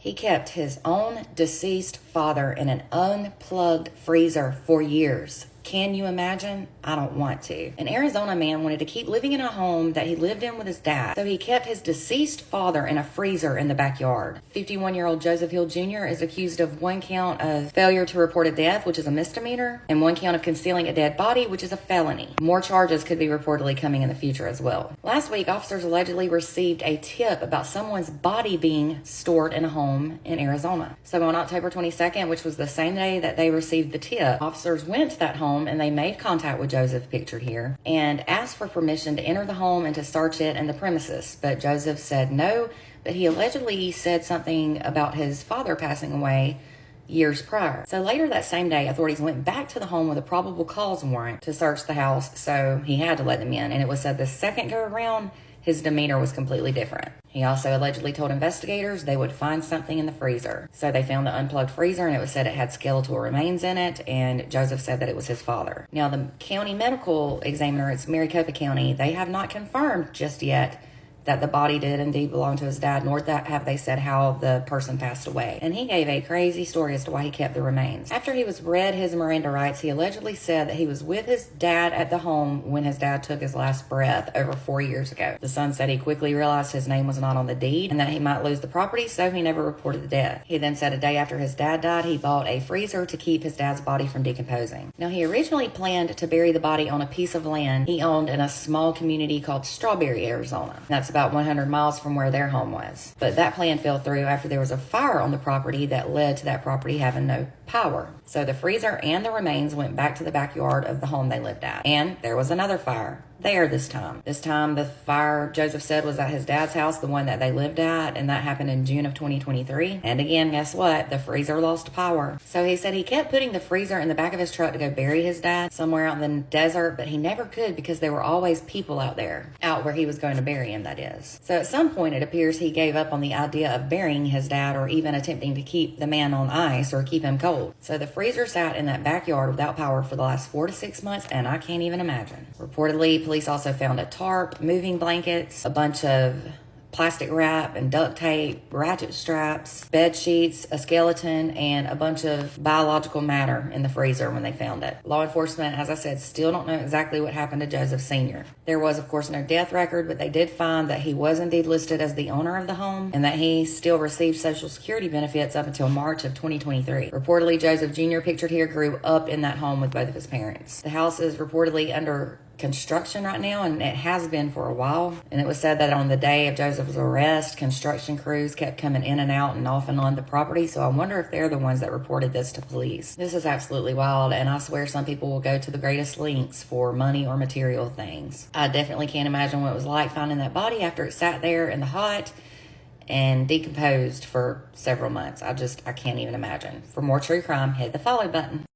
He kept his own deceased father in an unplugged freezer for years. Can you imagine? I don't want to. An Arizona man wanted to keep living in a home that he lived in with his dad, so he kept his deceased father in a freezer in the backyard. 51-year-old Joseph Hill Jr. is accused of 1 count of failure to report a death, which is a misdemeanor, and 1 count of concealing a dead body, which is a felony. More charges could be reportedly coming in the future as well. Last week, officers allegedly received a tip about someone's body being stored in a home in Arizona. So on October 22nd, which was the same day that they received the tip, officers went to that home and they made contact with Joseph, pictured here, and asked for permission to enter the home and to search it and the premises. But Joseph said no, but he allegedly said something about his father passing away years prior. So later that same day, authorities went back to the home with a probable cause warrant to search the house, so he had to let them in. And it was said the second go around, his demeanor was completely different. He also allegedly told investigators they would find something in the freezer. So they found the unplugged freezer, and it was said it had skeletal remains in it, and Joseph said that it was his father. Now, the county medical examiner, it's Maricopa County, they have not confirmed just yet that the body did indeed belong to his dad, nor that have they said how the person passed away. And he gave a crazy story as to why he kept the remains. After he was read his Miranda rights, he allegedly said that he was with his dad at the home when his dad took his last breath over 4 years ago. The son said he quickly realized his name was not on the deed and that he might lose the property, so he never reported the death. He then said a day after his dad died, he bought a freezer to keep his dad's body from decomposing. Now, he originally planned to bury the body on a piece of land he owned in a small community called Strawberry, Arizona. That's about 100 miles from where their home was. But that plan fell through after there was a fire on the property that led to that property having no power. So the freezer and the remains went back to the backyard of the home they lived at. And there was another fire there this time. This time the fire, Joseph said, was at his dad's house, the one that they lived at, and that happened in June of 2023. And again, guess what? The freezer lost power. So he said he kept putting the freezer in the back of his truck to go bury his dad somewhere out in the desert, but he never could because there were always people out there, out where he was going to bury him, that is. So at some point it appears he gave up on the idea of burying his dad or even attempting to keep the man on ice or keep him cold. So the freezer sat in that backyard without power for the last 4 to 6 months, and I can't even imagine. Reportedly, police also found a tarp, moving blankets, a bunch of plastic wrap and duct tape, ratchet straps, bed sheets, a skeleton, and a bunch of biological matter in the freezer when they found it. Law enforcement, as I said, still don't know exactly what happened to Joseph Sr. There was, of course, no death record, but they did find that he was indeed listed as the owner of the home and that he still received Social Security benefits up until March of 2023. Reportedly, Joseph Jr., pictured here, grew up in that home with both of his parents. The house is reportedly under construction right now, and it has been for a while. And it was said that on the day of Joseph's arrest, construction crews kept coming in and out and off and on the property. So I wonder if they're the ones that reported this to police. This is absolutely wild, and I swear some people will go to the greatest lengths for money or material things. I definitely can't imagine what it was like finding that body after it sat there in the hot and decomposed for several months. I can't even imagine. For more true crime, hit the follow button.